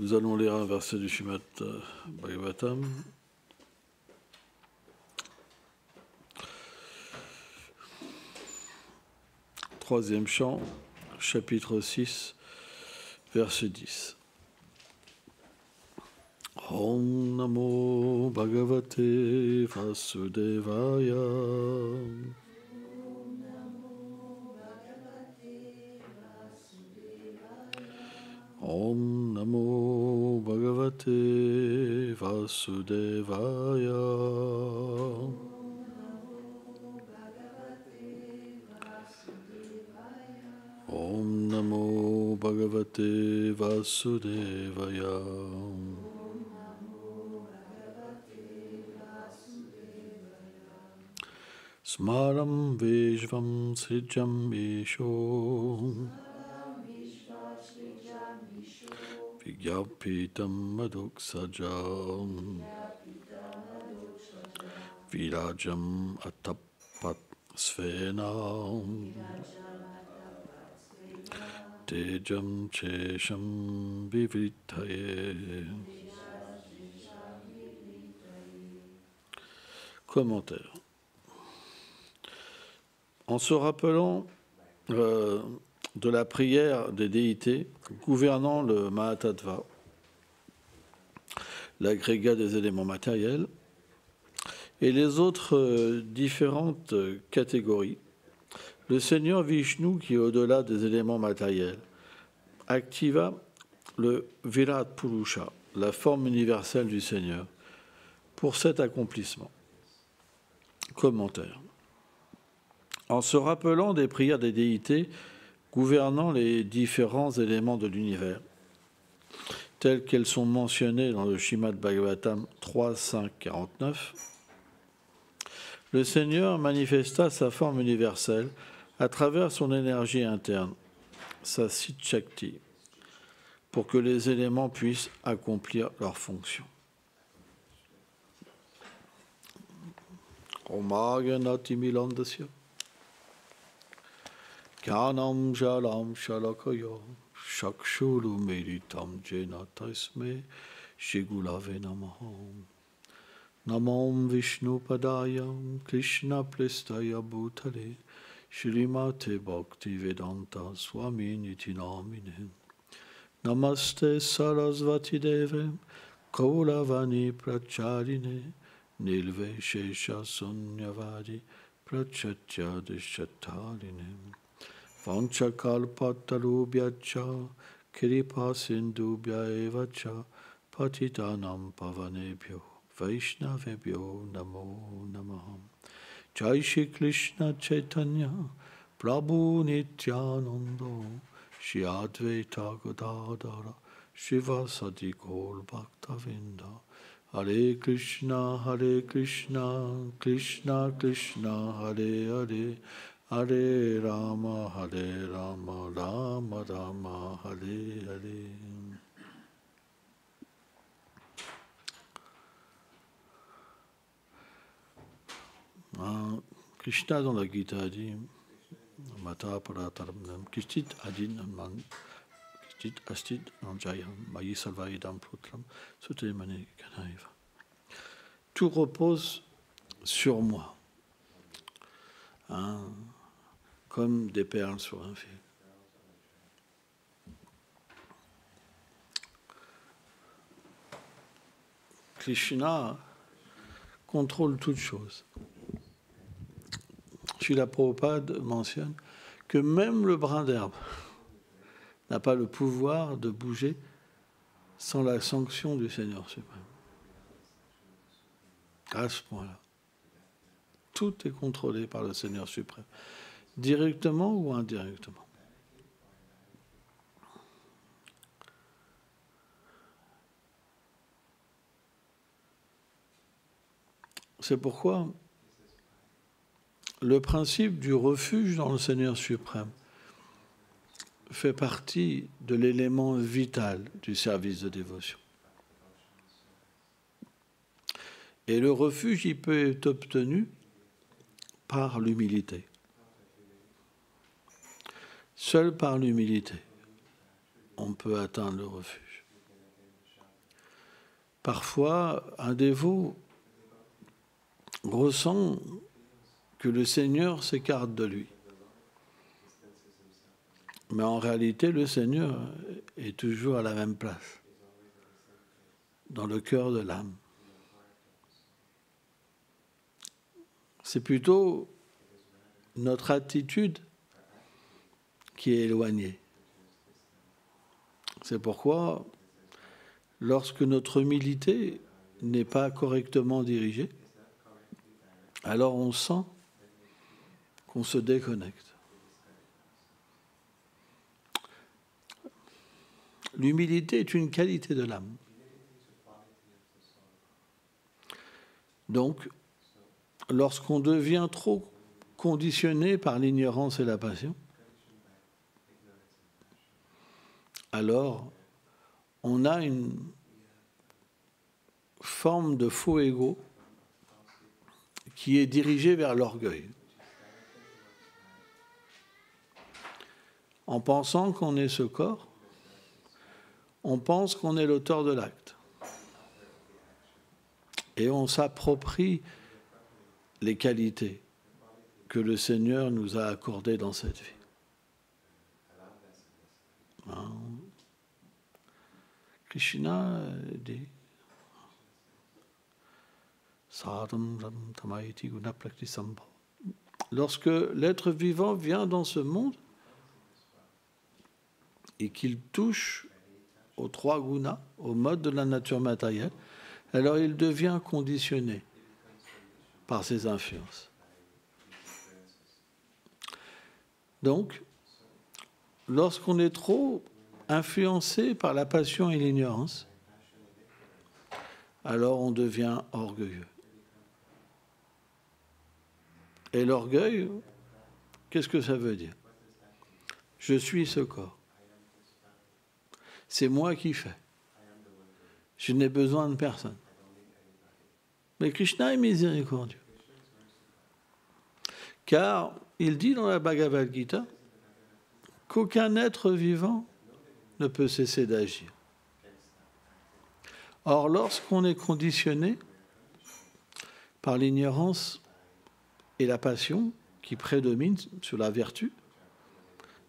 Nous allons lire un verset du Srimad Bhagavatam. Troisième chant, chapitre 6, verset 10. Om Namo Bhagavate Vasudevaya. Om Namo Bhagavate Vasudevaya. Om Namo Bhagavate Vasudevaya. Smaram Veshvam Srijam Visho Vigyapitam Madhuksajam Virajam Atapat Svenam Tejam Chesham Vivitaye. Commentaire. En se rappelant de la prière des déités gouvernant le Mahatattva, l'agrégat des éléments matériels, et les autres différentes catégories, le Seigneur Vishnu, qui est au-delà des éléments matériels, activa le Virat Purusha, la forme universelle du Seigneur, pour cet accomplissement. Commentaire. En se rappelant des prières des déités gouvernant les différents éléments de l'univers, telles qu'elles sont mentionnées dans le Srimad Bhagavatam 3.5.49, le Seigneur manifesta sa forme universelle à travers son énergie interne, sa Sit Shakti, pour que les éléments puissent accomplir leurs fonctions. Omaganati Milandasya Kanam Jalam Shalakayo Shakshuru Meditam Jena Tasme Shigulave Namaham Namam Vishnu Padayam Krishna Plestaya Bhutale Shrimate Bhakti Vedanta Swami Niti Namine Namaste Sarasvati Deve Kaulavani Pracharine Nilve Shesha Sunyavadi Prachatya Dishatarine Vanchakalpatarubhyacha Kripa Sindhubhya Evacha Patitanam Pavanebhyo Vaishnavebhyo Namo Namah. Jai Shri Krishna Chaitanya Prabhu Nityananda Shri Advaita Gadadara Shivasati Gaur Bhaktavinda. Hare Krishna Krishna Krishna Hare Hare Hare Rama Rama Rama Hare Hare. Krishna dans la Gita dit Mata Parataram Kishtit Adin Kishtit Astit Anjayam Mayi Salvaidam Prutram Sutemane Kanaiva. Tout repose sur moi, comme des perles sur un fil. Krishna contrôle toutes choses. Srila Prabhupada mentionne que même le brin d'herbe n'a pas le pouvoir de bouger sans la sanction du Seigneur suprême. À ce point-là, tout est contrôlé par le Seigneur suprême, directement ou indirectement. C'est pourquoi le principe du refuge dans le Seigneur suprême fait partie de l'élément vital du service de dévotion. Et le refuge, il peut être obtenu par l'humilité. Seul par l'humilité, on peut atteindre le refuge. Parfois, un dévot ressent que le Seigneur s'écarte de lui. Mais en réalité, le Seigneur est toujours à la même place, dans le cœur de l'âme. C'est plutôt notre attitude qui est éloignée. C'est pourquoi, lorsque notre humilité n'est pas correctement dirigée, alors on sent qu'on se déconnecte. L'humilité est une qualité de l'âme. Donc, lorsqu'on devient trop conditionné par l'ignorance et la passion, alors on a une forme de faux ego qui est dirigée vers l'orgueil. En pensant qu'on est ce corps, on pense qu'on est l'auteur de l'acte. Et on s'approprie les qualités que le Seigneur nous a accordées dans cette vie. Hein? Krishna dit lorsque l'être vivant vient dans ce monde et qu'il touche aux trois gunas, au mode de la nature matérielle, alors il devient conditionné par ces influences. Donc, lorsqu'on est trop influencé par la passion et l'ignorance, alors on devient orgueilleux. Et l'orgueil, qu'est-ce que ça veut dire? Je suis ce corps. C'est moi qui fais. Je n'ai besoin de personne. Mais Krishna est miséricordieux. Car il dit dans la Bhagavad Gita qu'aucun être vivant ne peut cesser d'agir. Or, lorsqu'on est conditionné par l'ignorance et la passion qui prédominent sur la vertu,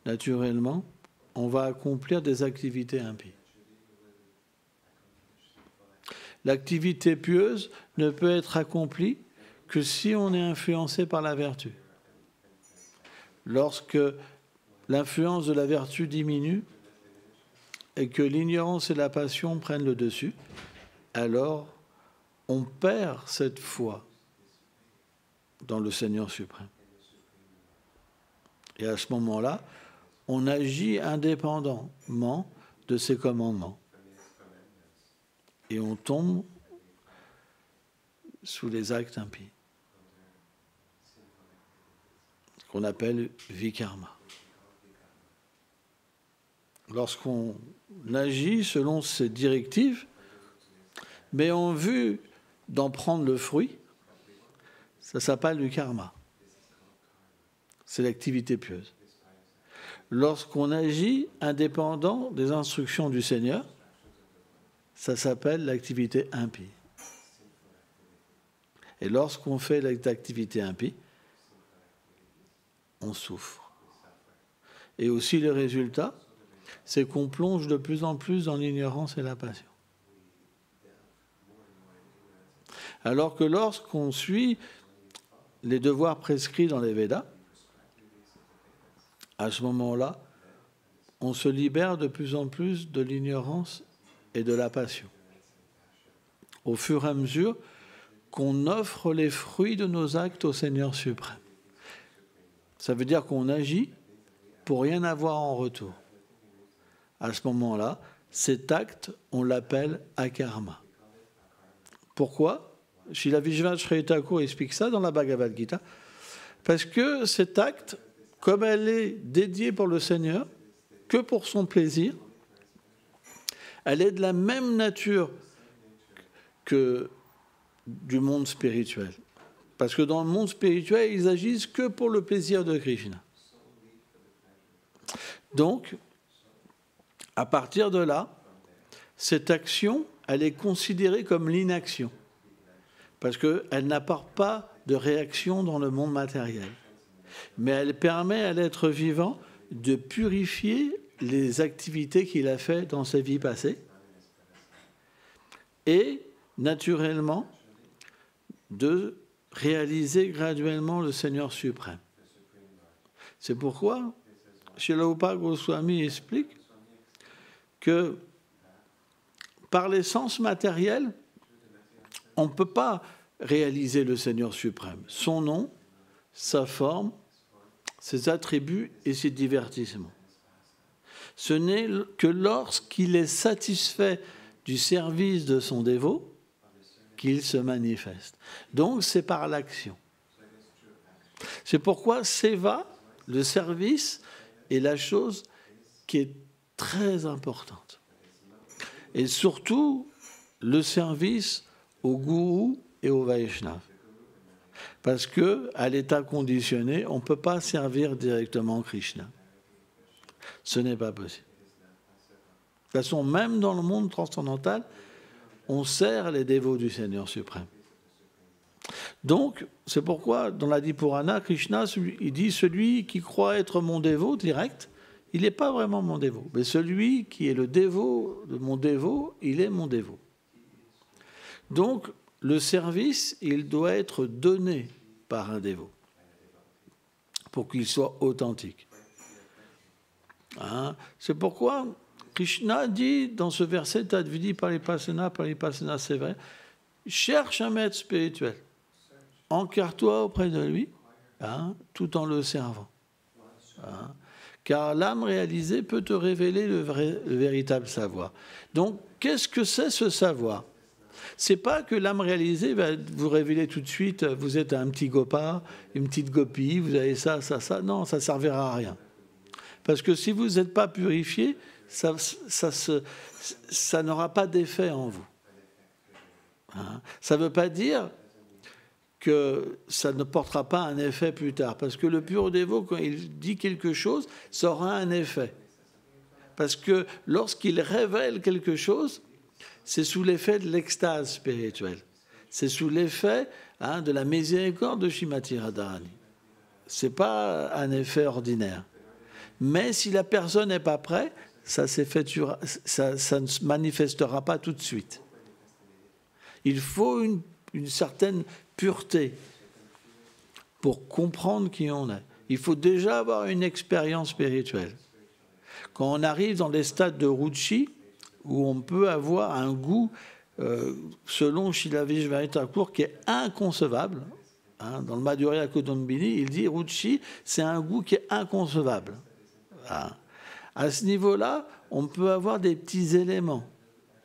naturellement, on va accomplir des activités impies. L'activité pieuse ne peut être accomplie que si on est influencé par la vertu. Lorsque l'influence de la vertu diminue et que l'ignorance et la passion prennent le dessus, alors on perd cette foi dans le Seigneur suprême. Et à ce moment-là, on agit indépendamment de ses commandements. Et on tombe sous les actes impies, ce qu'on appelle vikarma. Lorsqu'on agit selon ces directives, mais en vue d'en prendre le fruit, ça s'appelle du karma. C'est l'activité pieuse. Lorsqu'on agit indépendant des instructions du Seigneur, ça s'appelle l'activité impie. Et lorsqu'on fait l'activité impie, on souffre. Et aussi le résultat, c'est qu'on plonge de plus en plus dans l'ignorance et la passion. Alors que lorsqu'on suit les devoirs prescrits dans les Védas, à ce moment-là, on se libère de plus en plus de l'ignorance et de la passion. Au fur et à mesure qu'on offre les fruits de nos actes au Seigneur suprême. Ça veut dire qu'on agit pour rien avoir en retour. À ce moment-là, cet acte, on l'appelle akarma. Pourquoi? Srila Vishvanath Thakur explique ça dans la Bhagavad Gita. Parce que cet acte, comme elle est dédiée pour le Seigneur, que pour son plaisir, elle est de la même nature que du monde spirituel. Parce que dans le monde spirituel, ils agissent que pour le plaisir de Krishna. Donc, à partir de là, cette action, elle est considérée comme l'inaction, parce qu'elle n'apporte pas de réaction dans le monde matériel. Mais elle permet à l'être vivant de purifier les activités qu'il a faites dans sa vie passée et, naturellement, de réaliser graduellement le Seigneur suprême. C'est pourquoi Srila Goswami explique que par les sens matériels, on ne peut pas réaliser le Seigneur suprême. Son nom, sa forme, ses attributs et ses divertissements. Ce n'est que lorsqu'il est satisfait du service de son dévot qu'il se manifeste. Donc, c'est par l'action. C'est pourquoi Seva, le service, est la chose qui est très importante. Et surtout, le service au gourou et au Vaishnav. Parce qu'à l'état conditionné, on ne peut pas servir directement Krishna. Ce n'est pas possible. De toute façon, même dans le monde transcendantal, on sert les dévots du Seigneur suprême. Donc, c'est pourquoi, dans l'Adi Purana, Krishna, il dit, celui qui croit être mon dévot direct, il n'est pas vraiment mon dévot. Mais celui qui est le dévot de mon dévot, il est mon dévot. Donc, le service, il doit être donné par un dévot pour qu'il soit authentique. Hein? C'est pourquoi Krishna dit dans ce verset Tadvidi Paripasana c'est vrai, cherche un maître spirituel, encarre-toi auprès de lui, hein, tout en le servant. Hein? Car l'âme réalisée peut te révéler le véritable savoir. Donc, qu'est-ce que c'est ce savoir? C'est pas que l'âme réalisée va vous révéler tout de suite, vous êtes un petit gopa, une petite gopie, vous avez ça, ça, ça. Non, ça ne servira à rien. Parce que si vous n'êtes pas purifié, ça n'aura pas d'effet en vous. Hein? Ça ne veut pas dire que ça ne portera pas un effet plus tard. Parce que le pur dévot, quand il dit quelque chose, ça aura un effet. Parce que lorsqu'il révèle quelque chose, c'est sous l'effet de l'extase spirituelle. C'est sous l'effet de la miséricorde de Srimati Radharani. Ce n'est pas un effet ordinaire. Mais si la personne n'est pas prête, ça ne se manifestera pas tout de suite. Il faut une certaine pureté pour comprendre qui on est. Il faut déjà avoir une expérience spirituelle. Quand on arrive dans les stades de Ruchi, où on peut avoir un goût, selon Srila Vishvara Thakur, qui est inconcevable. Hein, dans le Madhurya Kodambini, il dit Ruchi, c'est un goût qui est inconcevable. Hein. À ce niveau-là, on peut avoir des petits éléments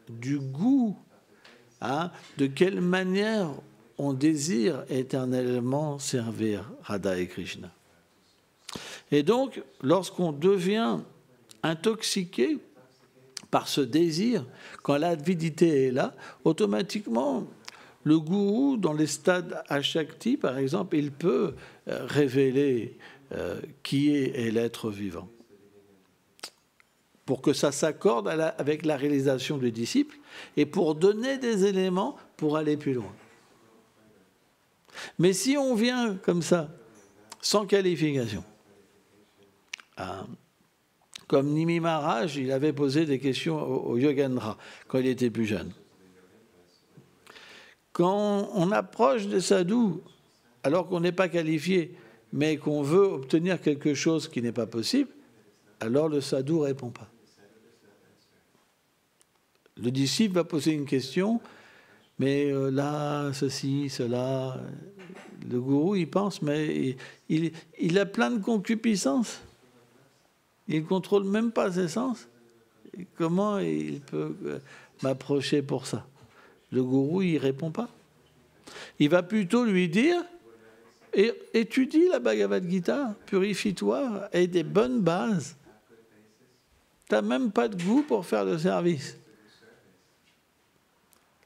du goût, hein, de quelle manière on désire éternellement servir Radha et Krishna. Et donc, lorsqu'on devient intoxiqué par ce désir, quand l'avidité est là, automatiquement, le gourou, dans les stades Ashakti, par exemple, il peut révéler qui est l'être vivant. Pour que ça s'accorde avec la réalisation du disciple et pour donner des éléments pour aller plus loin. Mais si on vient comme ça, sans qualification, comme Nimi Maharaj, il avait posé des questions au Yogendra quand il était plus jeune. Quand on approche des sadhus, alors qu'on n'est pas qualifié, mais qu'on veut obtenir quelque chose qui n'est pas possible, alors le sadhu ne répond pas. Le disciple va poser une question, mais là, ceci, cela. Le gourou, il pense, mais il a plein de concupiscence. Il ne contrôle même pas ses sens. Et comment il peut m'approcher pour ça? Le gourou, il ne répond pas. Il va plutôt lui dire, étudie la Bhagavad Gita, purifie-toi, aie des bonnes bases. Tu n'as même pas de goût pour faire le service.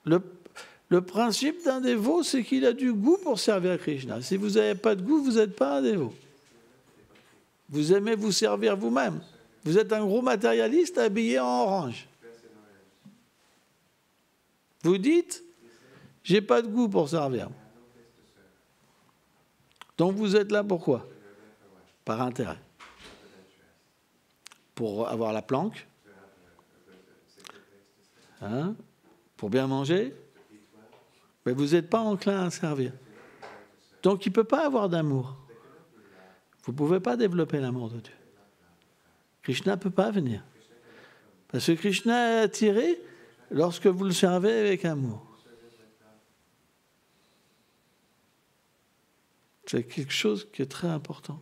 Le principe d'un dévot, c'est qu'il a du goût pour servir Krishna. Si vous n'avez pas de goût, vous n'êtes pas un dévot. Vous aimez vous servir vous-même. Vous êtes un gros matérialiste habillé en orange. Vous dites, j'ai pas de goût pour servir. Donc vous êtes là pourquoi? Par intérêt. Pour avoir la planque, hein, pour bien manger, mais vous n'êtes pas enclin à servir. Donc il ne peut pas avoir d'amour. Vous ne pouvez pas développer l'amour de Dieu. Krishna ne peut pas venir. Parce que Krishna est attiré lorsque vous le servez avec amour. C'est quelque chose qui est très important.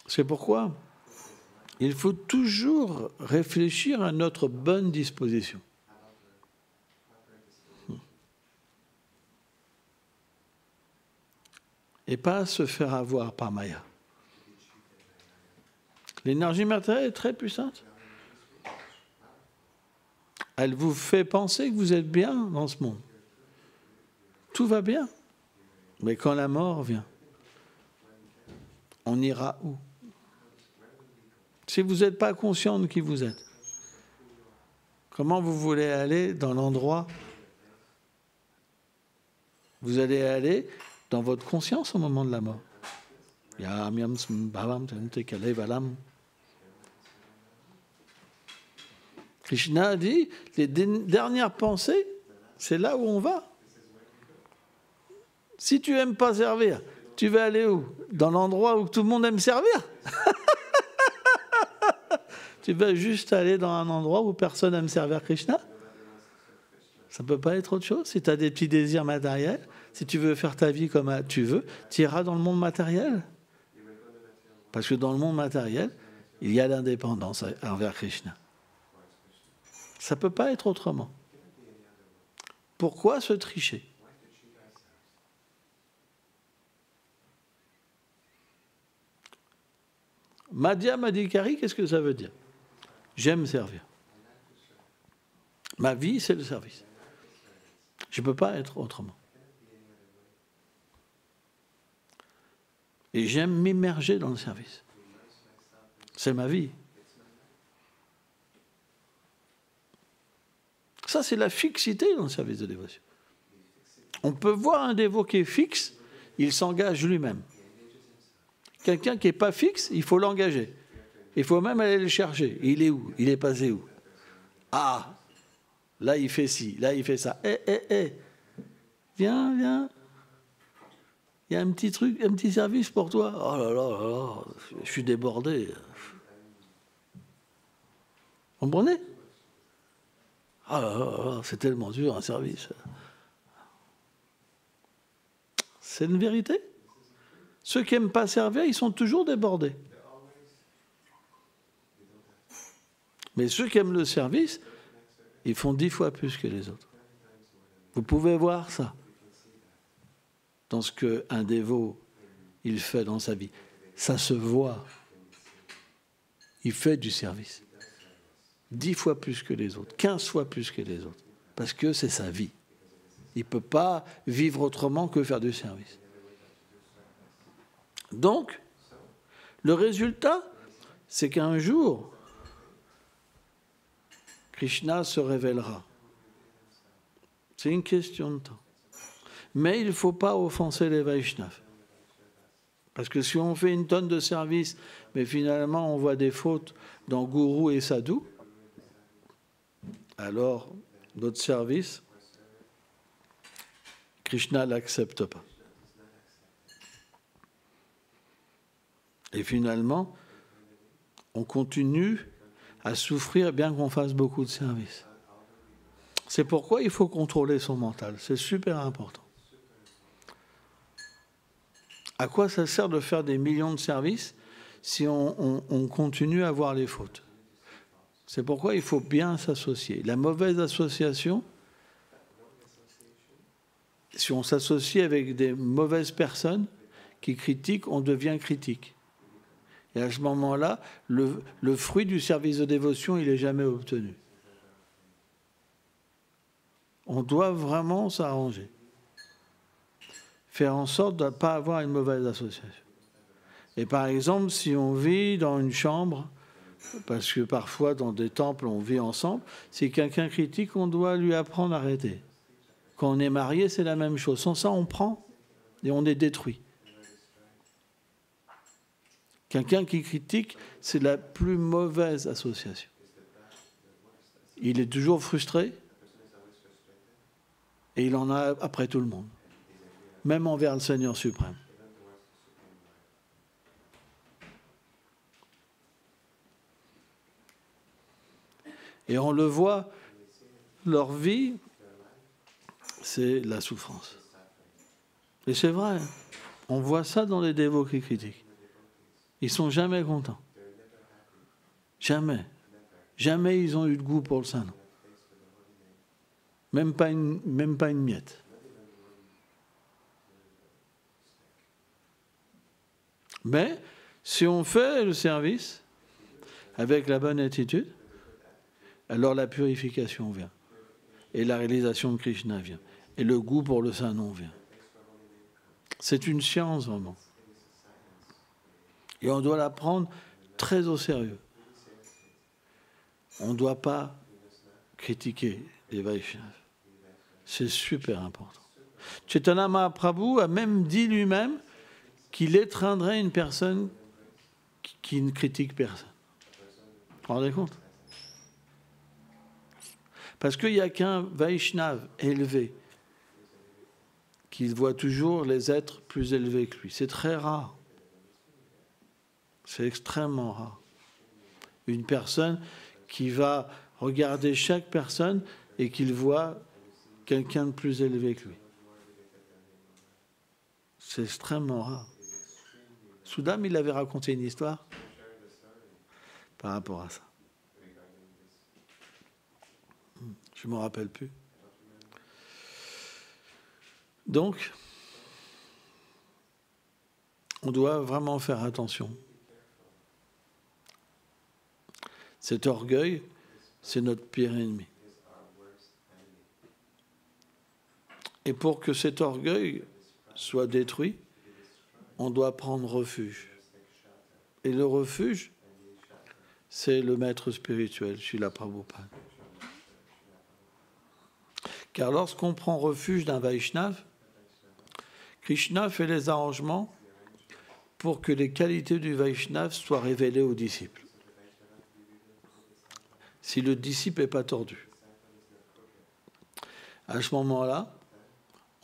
C'est pourquoi il faut toujours réfléchir à notre bonne disposition. Et pas se faire avoir par Maya. L'énergie matérielle est très puissante. Elle vous fait penser que vous êtes bien dans ce monde. Tout va bien. Mais quand la mort vient, on ira où? Si vous n'êtes pas conscient de qui vous êtes, comment vous voulez aller dans l'endroit? Vous allez aller dans votre conscience au moment de la mort. Krishna a dit, les dernières pensées, c'est là où on va. Si tu n'aimes pas servir, tu vas aller où? Dans l'endroit où tout le monde aime servir. Tu vas juste aller dans un endroit où personne aime servir Krishna. Ça ne peut pas être autre chose. Si tu as des petits désirs matériels, si tu veux faire ta vie comme tu veux, tu iras dans le monde matériel. Parce que dans le monde matériel, il y a l'indépendance envers Krishna. Ça ne peut pas être autrement. Pourquoi se tricher? Madhya Madhikari, qu'est-ce que ça veut dire? J'aime servir. Ma vie, c'est le service. Je ne peux pas être autrement. Et j'aime m'immerger dans le service. C'est ma vie. Ça, c'est la fixité dans le service de dévotion. On peut voir un dévot qui est fixe, il s'engage lui-même. Quelqu'un qui n'est pas fixe, il faut l'engager. Il faut même aller le chercher. Il est où? Il est passé où? Ah, là il fait ci, là il fait ça. Viens, viens. Il y a un petit truc, un petit service pour toi. Oh là là là là, je suis débordé. Vous comprenez? Ah là là là, c'est tellement dur un service. C'est une vérité. Ceux qui n'aiment pas servir, ils sont toujours débordés. Mais ceux qui aiment le service, ils font 10 fois plus que les autres. Vous pouvez voir ça dans ce qu'un dévot, il fait dans sa vie. Ça se voit. Il fait du service. 10 fois plus que les autres, 15 fois plus que les autres. Parce que c'est sa vie. Il ne peut pas vivre autrement que faire du service. Donc, le résultat, c'est qu'un jour, Krishna se révélera. C'est une question de temps. Mais il ne faut pas offenser les Vaishnavas. Parce que si on fait une tonne de services, mais finalement on voit des fautes dans Gourou et Sadhu, alors notre service, Krishna ne l'accepte pas. Et finalement, on continue à souffrir bien qu'on fasse beaucoup de services. C'est pourquoi il faut contrôler son mental. C'est super important. À quoi ça sert de faire des millions de services si on continue à voir les fautes? C'est pourquoi il faut bien s'associer. La mauvaise association, si on s'associe avec des mauvaises personnes qui critiquent, on devient critique. Et à ce moment-là, le fruit du service de dévotion, il n'est jamais obtenu. On doit vraiment s'arranger. faire en sorte de ne pas avoir une mauvaise association. Et par exemple, si on vit dans une chambre, parce que parfois dans des temples on vit ensemble, si quelqu'un critique, on doit lui apprendre à arrêter. Quand on est marié, c'est la même chose. Sans ça, on prend et on est détruit. Quelqu'un qui critique, c'est la plus mauvaise association. Il est toujours frustré et il en a après tout le monde, même envers le Seigneur suprême. Et on le voit, leur vie, c'est la souffrance. Et c'est vrai, on voit ça dans les dévots qui critiquent. Ils ne sont jamais contents. Jamais. Jamais ils ont eu de goût pour le Saint-Nom. Même pas une miette. Mais si on fait le service avec la bonne attitude, alors la purification vient. Et la réalisation de Krishna vient. Et le goût pour le Saint-Nom vient. C'est une science, vraiment. Et on doit la prendre très au sérieux. On ne doit pas critiquer les Vaishnavas. C'est super important. Chaitanya Mahaprabhu a même dit lui-même qu'il étreindrait une personne qui ne critique personne. Vous vous rendez compte? Parce qu'il n'y a qu'un Vaishnav élevé qui voit toujours les êtres plus élevés que lui. C'est très rare. C'est extrêmement rare. Une personne qui va regarder chaque personne et qu'il voit quelqu'un de plus élevé que lui. C'est extrêmement rare. Soudam, il avait raconté une histoire par rapport à ça. Je ne me rappelle plus. Donc, on doit vraiment faire attention. Cet orgueil, c'est notre pire ennemi. Et pour que cet orgueil soit détruit, on doit prendre refuge. Et le refuge, c'est le maître spirituel, Srila Prabhupada. Car lorsqu'on prend refuge d'un Vaishnav, Krishna fait les arrangements pour que les qualités du Vaishnav soient révélées aux disciples. Si le disciple n'est pas tordu, à ce moment-là,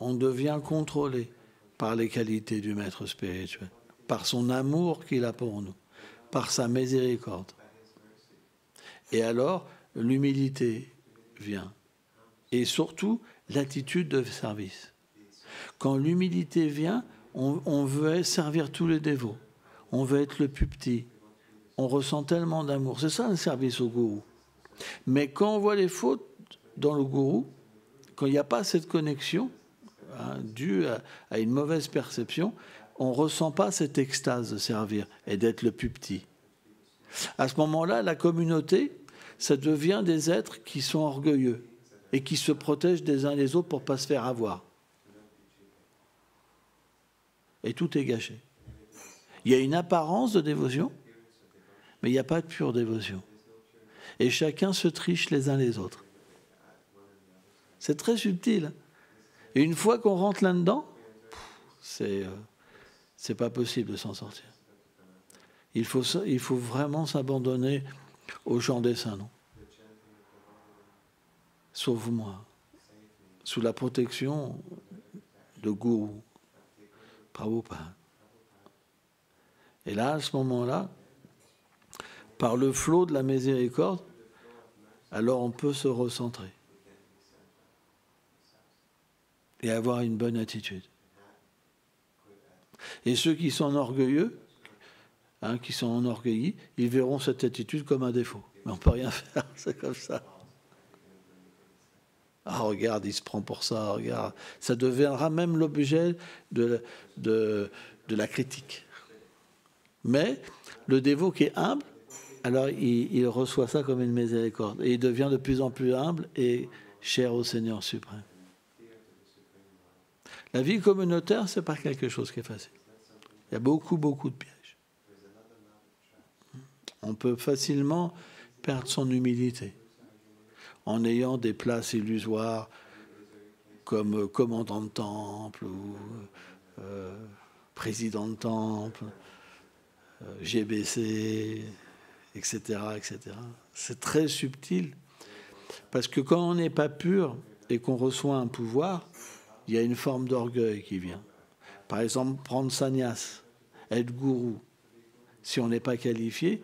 on devient contrôlé par les qualités du maître spirituel, par son amour qu'il a pour nous, par sa miséricorde. Et alors, l'humilité vient. Et surtout, l'attitude de service. Quand l'humilité vient, on veut servir tous les dévots. On veut être le plus petit. On ressent tellement d'amour. C'est ça le service au gourou. Mais quand on voit les fautes dans le gourou, quand il n'y a pas cette connexion, due à une mauvaise perception, on ne ressent pas cette extase de servir et d'être le plus petit. À ce moment-là, la communauté, ça devient des êtres qui sont orgueilleux et qui se protègent des uns les autres pour ne pas se faire avoir. Et tout est gâché. Il y a une apparence de dévotion, mais il n'y a pas de pure dévotion. Et chacun se triche les uns les autres. C'est très subtil. Et une fois qu'on rentre là-dedans, c'est pas possible de s'en sortir. Il faut vraiment s'abandonner au chant des saints noms. Sauve-moi. Sous la protection de Gourou, Prabhupada. Et là, à ce moment-là, par le flot de la miséricorde, alors on peut se recentrer et avoir une bonne attitude. Et ceux qui sont orgueilleux, qui sont enorgueillis, ils verront cette attitude comme un défaut. Mais on ne peut rien faire, c'est comme ça. Ah, regarde, il se prend pour ça, regarde. Ça deviendra même l'objet de la critique. Mais le dévot qui est humble, alors il reçoit ça comme une miséricorde. Et il devient de plus en plus humble et cher au Seigneur suprême. La vie communautaire, c'est pas quelque chose qui est facile. Il y a beaucoup, beaucoup de pièges. On peut facilement perdre son humilité en ayant des places illusoires comme commandant de temple ou président de temple, GBC, etc., etc. C'est très subtil parce que quand on n'est pas pur et qu'on reçoit un pouvoir, il y a une forme d'orgueil qui vient. Par exemple, prendre sannyas, être gourou, si on n'est pas qualifié,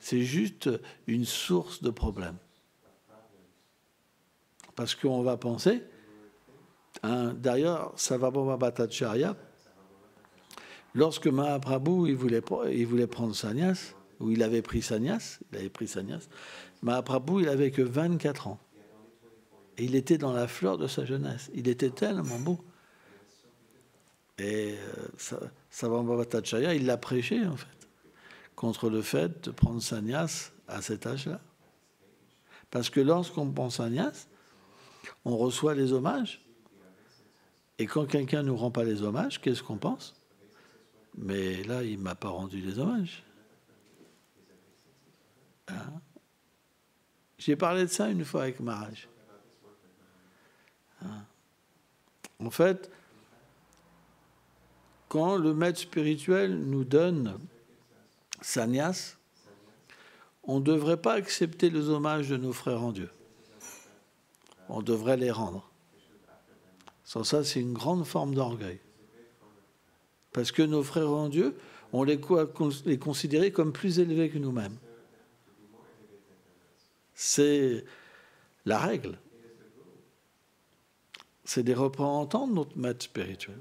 c'est juste une source de problème. Parce qu'on va penser, d'ailleurs, Sarvabhauma Bhattacharya, lorsque Mahaprabhu il voulait prendre sannyas, ou il avait pris sannyas, Mahaprabhu il avait que 24 ans. Et il était dans la fleur de sa jeunesse. Il était tellement beau. Et Sarvabhauma Bhattacharya, il l'a prêché, en fait, contre le fait de prendre sannyas à cet âge-là. Parce que lorsqu'on prend sannyas, on reçoit les hommages. Et quand quelqu'un ne nous rend pas les hommages, qu'est-ce qu'on pense? Mais là, il ne m'a pas rendu les hommages. Hein? J'ai parlé de ça une fois avec Maharaj. Hein? En fait, quand le maître spirituel nous donne sannyas, on ne devrait pas accepter les hommages de nos frères en Dieu. On devrait les rendre. Sans ça, c'est une grande forme d'orgueil. Parce que nos frères en Dieu, on les considérait comme plus élevés que nous-mêmes. C'est la règle. C'est des représentants de notre maître spirituel.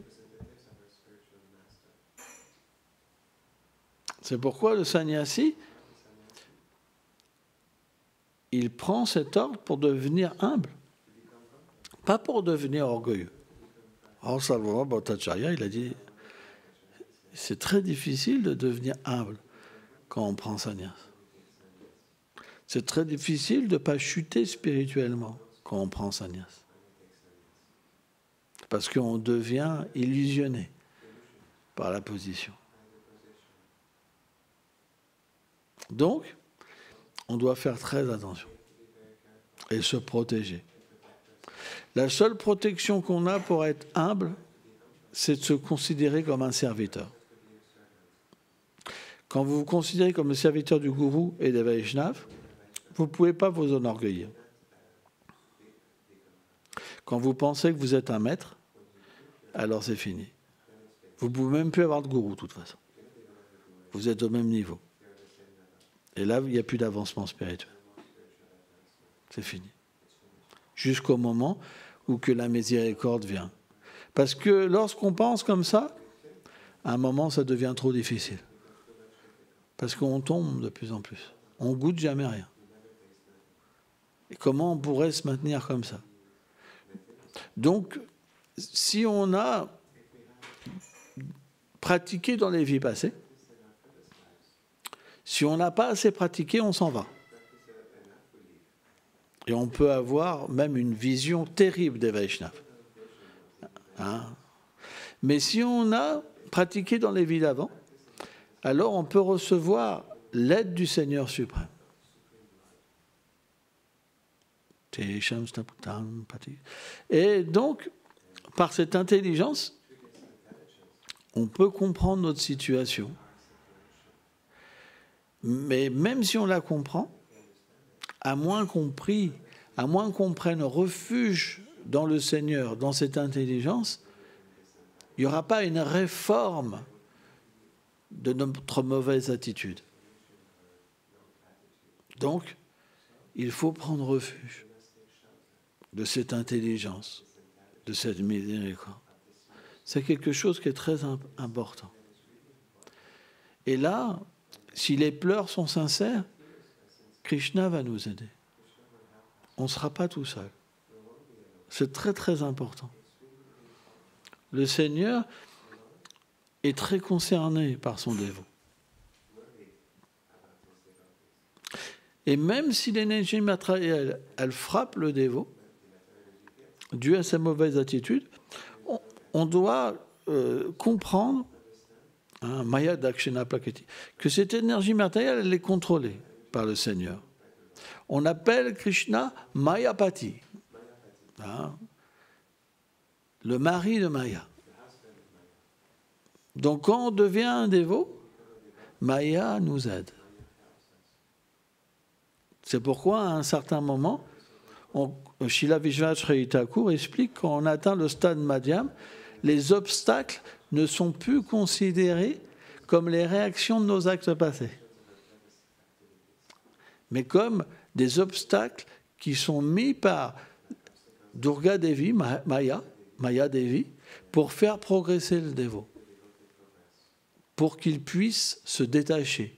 C'est pourquoi le sannyasi, il prend cet ordre pour devenir humble, pas pour devenir orgueilleux. Alors Sarvabhauma Bhattacharya, il a dit, c'est très difficile de devenir humble quand on prend sannyas. C'est très difficile de ne pas chuter spirituellement quand on prend sannyas. Parce qu'on devient illusionné par la position. Donc, on doit faire très attention et se protéger. La seule protection qu'on a pour être humble, c'est de se considérer comme un serviteur. Quand vous vous considérez comme le serviteur du gourou et des Vaishnavas, vous ne pouvez pas vous enorgueillir. Quand vous pensez que vous êtes un maître, alors c'est fini. Vous ne pouvez même plus avoir de gourou, de toute façon. Vous êtes au même niveau. Et là, il n'y a plus d'avancement spirituel. C'est fini. Jusqu'au moment où que la miséricorde vient. Parce que lorsqu'on pense comme ça, à un moment, ça devient trop difficile. Parce qu'on tombe de plus en plus. On ne goûte jamais rien. Et comment on pourrait se maintenir comme ça? Donc, si on a pratiqué dans les vies passées, si on n'a pas assez pratiqué, on s'en va. Et on peut avoir même une vision terrible des Vaishnavas. Hein? Mais si on a pratiqué dans les vies d'avant, alors on peut recevoir l'aide du Seigneur suprême. Et donc, par cette intelligence, on peut comprendre notre situation. Mais même si on la comprend, à moins qu'on prie, à moins qu'on prenne refuge dans le Seigneur, dans cette intelligence, il n'y aura pas une réforme de notre mauvaise attitude. Donc, il faut prendre refuge de cette intelligence, de cette miséricorde. C'est quelque chose qui est très important. Et là, si les pleurs sont sincères, Krishna va nous aider. On ne sera pas tout seul. C'est très très important. Le Seigneur est très concerné par son dévot. Et même si l'énergie matérielle, elle frappe le dévot, dû à sa mauvaise attitude, on doit comprendre, Maya Dakshina Prakiti, que cette énergie matérielle, elle est contrôlée par le Seigneur. On appelle Krishna Mayapati, le mari de Maya. Donc quand on devient un dévot, Maya nous aide. C'est pourquoi à un certain moment, Srila Vishvacharya Thakur explique qu'on atteint le stade Madhyam, les obstacles ne sont plus considérés comme les réactions de nos actes passés, mais comme des obstacles qui sont mis par Durga Devi, Maya Devi, pour faire progresser le dévot, pour qu'il puisse se détacher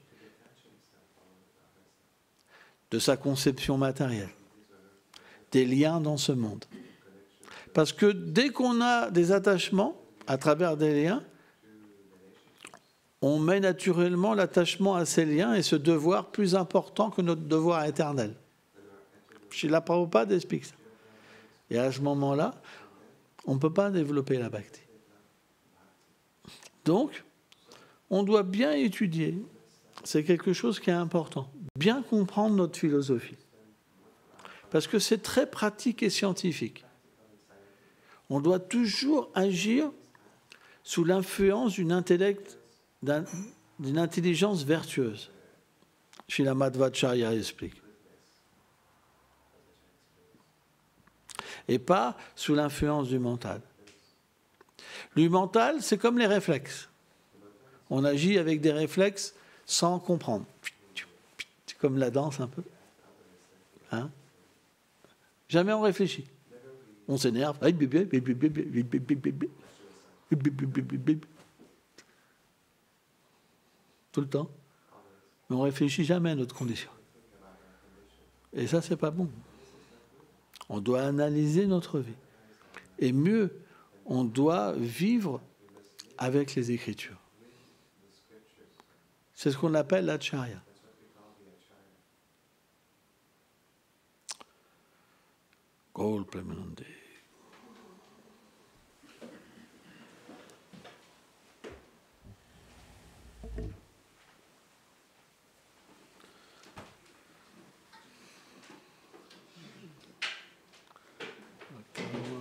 de sa conception matérielle, des liens dans ce monde. Parce que dès qu'on a des attachements à travers des liens, on met naturellement l'attachement à ces liens et ce devoir plus important que notre devoir éternel. Srila Prabhupada explique ça. Et à ce moment-là, on ne peut pas développer la bhakti. Donc, on doit bien étudier. C'est quelque chose qui est important. Bien comprendre notre philosophie. Parce que c'est très pratique et scientifique. On doit toujours agir sous l'influence d'une intelligence vertueuse. Srila Madhvacharya explique. Et pas sous l'influence du mental. Le mental, c'est comme les réflexes. On agit avec des réflexes sans comprendre. C'est comme la danse un peu. Hein? Jamais on réfléchit. On s'énerve. Tout le temps. Mais on ne réfléchit jamais à notre condition. Et ça, c'est pas bon. On doit analyser notre vie. Et mieux, on doit vivre avec les Écritures. C'est ce qu'on appelle l'acharya. Gaul Premanande.